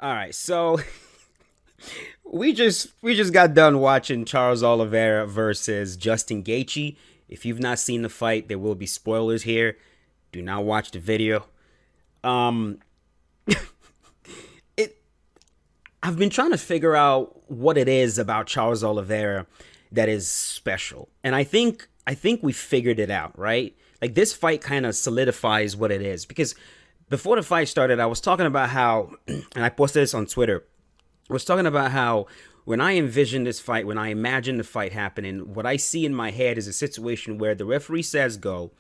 All right, so we just got done watching Charles Oliveira versus Justin Gaethje. If you've not seen the fight, there will be spoilers here. Do not watch the video. Um, it. I've been trying to figure out what it is about Charles Oliveira that is special, and I think we figured it out, right? Like this fight kind of solidifies what it is because before the fight started, I was talking about how, and I posted this on Twitter. I was talking about how when I envision this fight, when I imagine the fight happening, what I see in my head is a situation where the referee says go.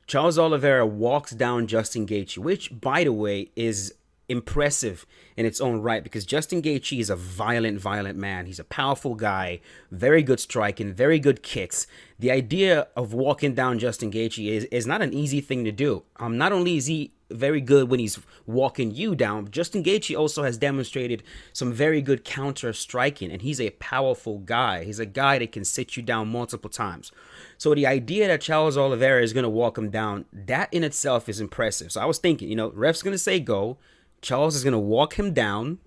Charles Oliveira walks down Justin Gaethje, which, by the way, is impressive in its own right because Justin Gaethje is a violent, violent man. He's a powerful guy, very good striking, very good kicks. The idea of walking down Justin Gaethje is not an easy thing to do. Not only is he very good when he's walking you down, Justin Gaethje also has demonstrated some very good counter striking, and he's a powerful guy. He's a guy that can sit you down multiple times. So the idea that Charles Oliveira is going to walk him down, that in itself is impressive. So I was thinking, ref's going to say go. Charles is going to walk him down,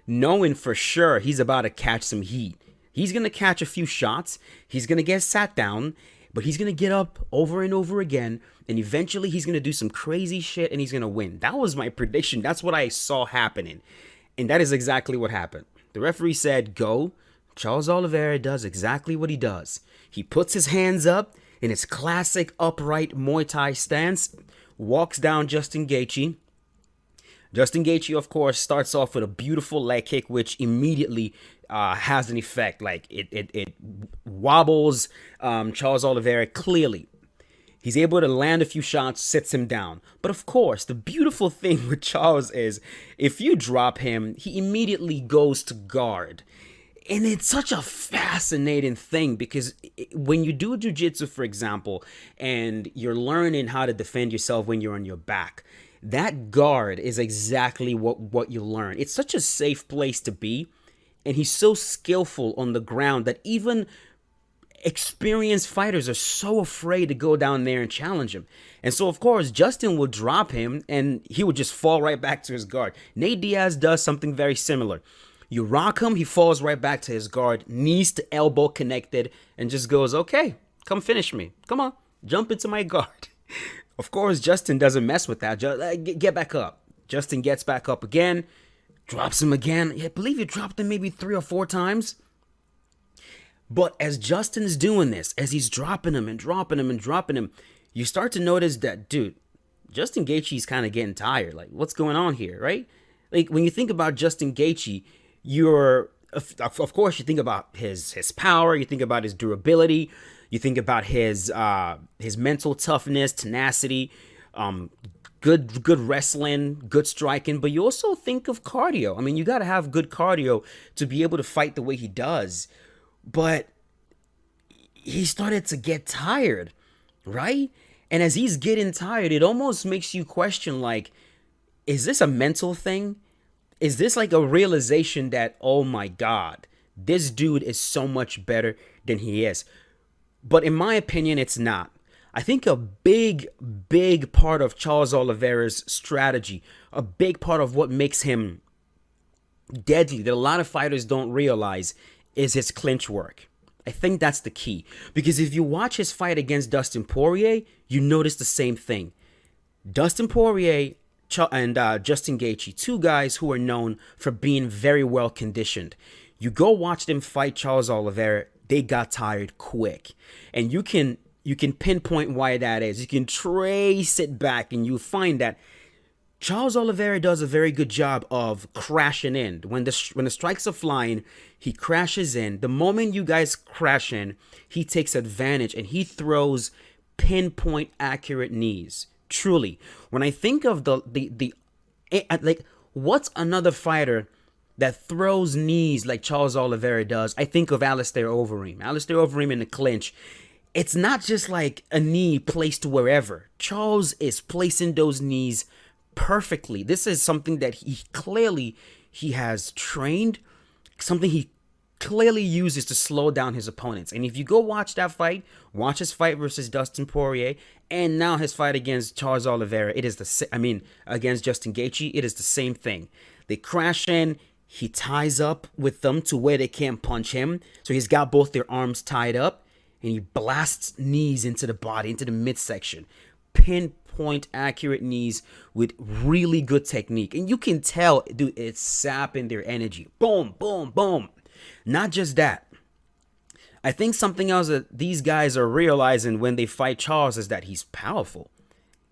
knowing for sure he's about to catch some heat. He's going to catch a few shots. He's going to get sat down, but he's going to get up over and over again. And eventually he's going to do some crazy shit and he's going to win. That was my prediction. That's what I saw happening. And that is exactly what happened. The referee said, go. Charles Oliveira does exactly what he does. He puts his hands up in his classic upright Muay Thai stance, walks down Justin Gaethje. Justin Gaethje, of course, starts off with a beautiful leg kick, which immediately has an effect. Like it wobbles Charles Oliveira clearly. He's able to land a few shots, sits him down. But of course, the beautiful thing with Charles is if you drop him, he immediately goes to guard. And it's such a fascinating thing because when you do jiu-jitsu, for example, and you're learning how to defend yourself when you're on your back, that guard is exactly what you learn. It's such a safe place to be. And he's so skillful on the ground that even experienced fighters are so afraid to go down there and challenge him. And so, of course, Justin will drop him and he would just fall right back to his guard. Nate Diaz does something very similar. You rock him, he falls right back to his guard, knees to elbow connected, and just goes, okay, come finish me. Come on, jump into my guard. Of course, Justin doesn't mess with that. Get back up. Justin gets back up again, drops him again. I believe he dropped him maybe 3 or 4 times. But as Justin is doing this, as he's dropping him and dropping him and dropping him, you start to notice that, dude, Justin Gaethje's kind of getting tired. Like, what's going on here, right? Like, when you think about Justin Gaethje, you're, of course, you think about his power, you think about his durability, you think about his mental toughness, tenacity, good wrestling, good striking, but you also think of cardio. I mean, you got to have good cardio to be able to fight the way he does. But he started to get tired, right? And as he's getting tired, it almost makes you question, like, is this a mental thing? Is this like a realization that, oh my God, this dude is so much better than he is? But in my opinion, it's not. I think a big, big part of Charles Oliveira's strategy, a big part of what makes him deadly that a lot of fighters don't realize is his clinch work. I think that's the key. Because if you watch his fight against Dustin Poirier, you notice the same thing. Dustin Poirier and Justin Gaethje, two guys who are known for being very well conditioned. You go watch them fight Charles Oliveira, they got tired quick. And you can pinpoint why that is. You can trace it back and you find that Charles Oliveira does a very good job of crashing in. When the strikes are flying, he crashes in. The moment you guys crash in, he takes advantage and he throws pinpoint accurate knees. Truly, when I think of like, what's another fighter that throws knees like Charles Oliveira does? I think of Alistair Overeem. Alistair Overeem in the clinch. It's not just like a knee placed wherever. Charles is placing those knees perfectly. This is something that he has trained, something he clearly uses to slow down his opponents. And if you go watch that fight, watch his fight versus Dustin Poirier, and now his fight against Charles Oliveira, against Justin Gaethje, it is the same thing. They crash in. He ties up with them to where they can't punch him. So he's got both their arms tied up, and he blasts knees into the body, into the midsection. Pinpoint accurate knees with really good technique. And you can tell, dude, it's sapping their energy. Boom, boom, boom. Not just that. I think something else that these guys are realizing when they fight Charles is that he's powerful.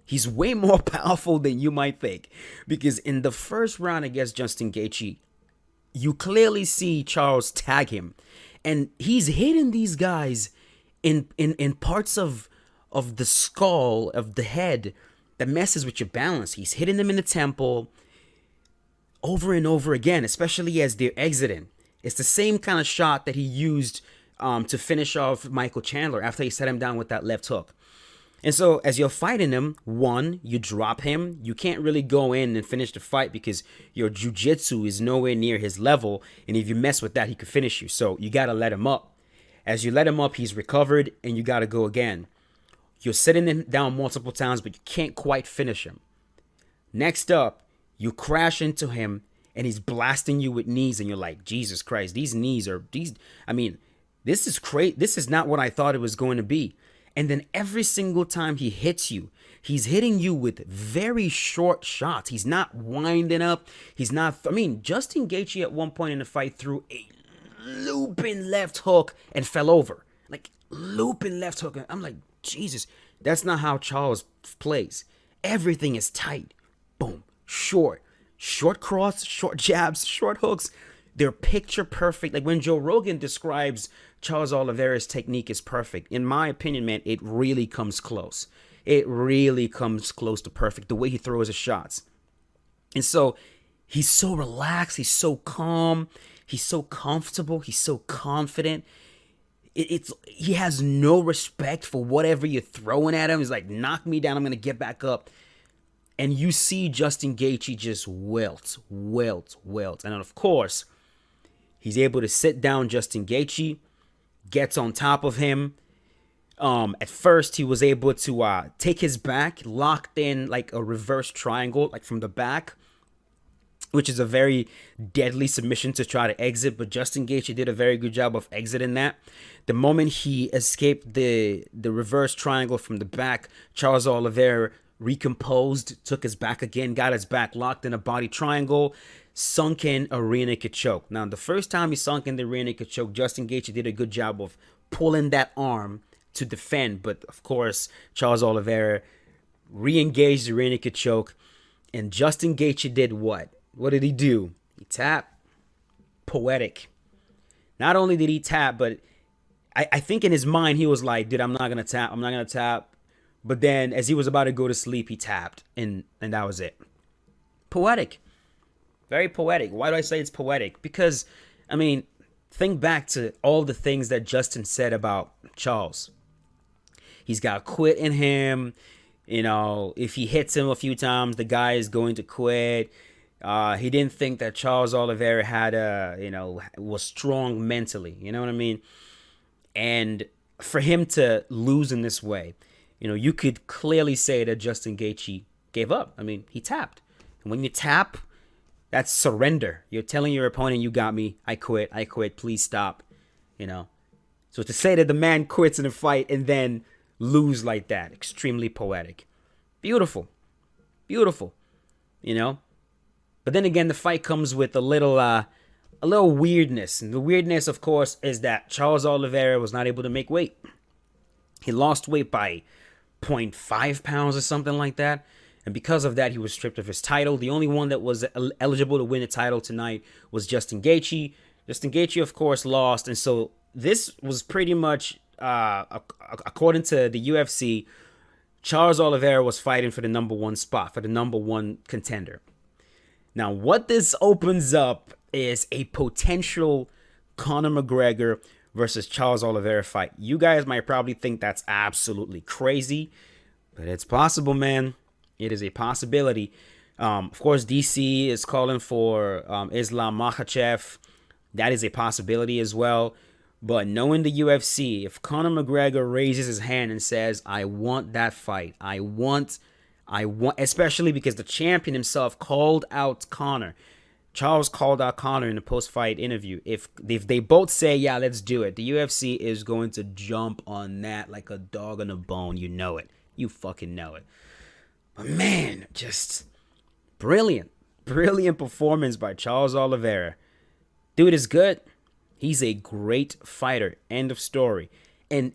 He's way more powerful than you might think. Because in the first round against Justin Gaethje, you clearly see Charles tag him. And he's hitting these guys in parts of the skull, of the head, that messes with your balance. He's hitting them in the temple over and over again, especially as they're exiting. It's the same kind of shot that he used to finish off Michael Chandler after he set him down with that left hook. And so as you're fighting him, one, you drop him. You can't really go in and finish the fight because your jiu-jitsu is nowhere near his level. And if you mess with that, he could finish you. So you got to let him up. As you let him up, he's recovered and you got to go again. You're setting him down multiple times, but you can't quite finish him. Next up, you crash into him and he's blasting you with knees. And you're like, Jesus Christ, these knees are, this is crazy. This is not what I thought it was going to be. And then every single time he hits you, he's hitting you with very short shots. He's not winding up. He's not, Justin Gaethje at one point in the fight threw a looping left hook and fell over. Like, looping left hook. I'm like, Jesus, that's not how Charles plays. Everything is tight. Boom. Short cross, short jabs, short hooks. They're picture perfect. Like when Joe Rogan describes Charles Oliveira's technique is perfect. In my opinion, man, it really comes close. It really comes close to perfect. The way he throws his shots. And so he's so relaxed. He's so calm. He's so comfortable. He's so confident. He has no respect for whatever you're throwing at him. He's like, knock me down. I'm going to get back up. And you see Justin Gaethje just wilt. And then, of course, he's able to sit down Justin Gaethje, gets on top of him. At first, he was able to take his back, locked in like a reverse triangle, like from the back, which is a very deadly submission to try to exit. But Justin Gaethje did a very good job of exiting that. The moment he escaped the reverse triangle from the back, Charles Oliveira recomposed, took his back again, got his back locked in a body triangle, sunk in a rear naked choke. Now, the first time he sunk in the rear naked choke, Justin Gaethje did a good job of pulling that arm to defend. But, of course, Charles Oliveira re-engaged the rear naked choke. And Justin Gaethje did what? What did he do? He tapped. Poetic. Not only did he tap, but I think in his mind he was like, dude, I'm not going to tap. I'm not going to tap. But then as he was about to go to sleep, he tapped. And that was it. Poetic. Very poetic. Why do I say it's poetic? Because, think back to all the things that Justin said about Charles. He's got quit in him. If he hits him a few times, the guy is going to quit. He didn't think that Charles Oliveira was strong mentally. You know what I mean? And for him to lose in this way, you could clearly say that Justin Gaethje gave up. He tapped. And when you tap, that's surrender. You're telling your opponent, you got me. I quit. Please stop. So to say that the man quits in a fight and then lose like that, extremely poetic. Beautiful. But then again, the fight comes with a little weirdness. And the weirdness, of course, is that Charles Oliveira was not able to make weight. He lost weight by 0.5 pounds or something like that. And because of that, he was stripped of his title. The only one that was eligible to win the title tonight was Justin Gaethje. Justin Gaethje, of course, lost. And so this was pretty much, according to the UFC, Charles Oliveira was fighting for the number one spot, for the number one contender. Now, what this opens up is a potential Conor McGregor versus Charles Oliveira fight. You guys might probably think that's absolutely crazy, but it's possible, man. It is a possibility. Of course, DC is calling for Islam Makhachev. That is a possibility as well. But knowing the UFC, if Conor McGregor raises his hand and says, I want that fight, I want, especially because the champion himself called out Conor. Charles called out Conor in the post-fight interview. If they both say, yeah, let's do it, the UFC is going to jump on that like a dog on a bone. You know it. You fucking know it. But man, just brilliant. Brilliant performance by Charles Oliveira. Dude is good. He's a great fighter. End of story. And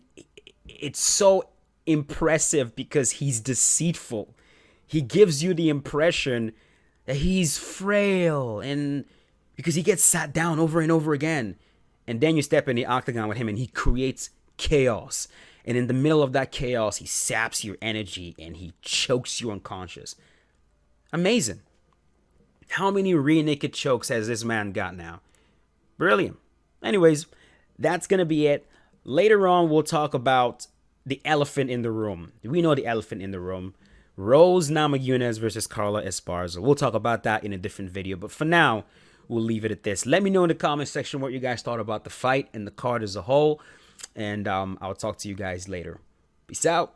it's so impressive because he's deceitful. He gives you the impression that he's frail, and because he gets sat down over and over again. And then you step in the octagon with him and he creates chaos. And in the middle of that chaos, he saps your energy and he chokes you unconscious. Amazing. How many rear naked chokes has this man got now? Brilliant. Anyways, that's going to be it. Later on, we'll talk about the elephant in the room. We know the elephant in the room. Rose Namajunas versus Carla Esparza. We'll talk about that in a different video. But for now, we'll leave it at this. Let me know in the comment section what you guys thought about the fight and the card as a whole. And I'll talk to you guys later. Peace out.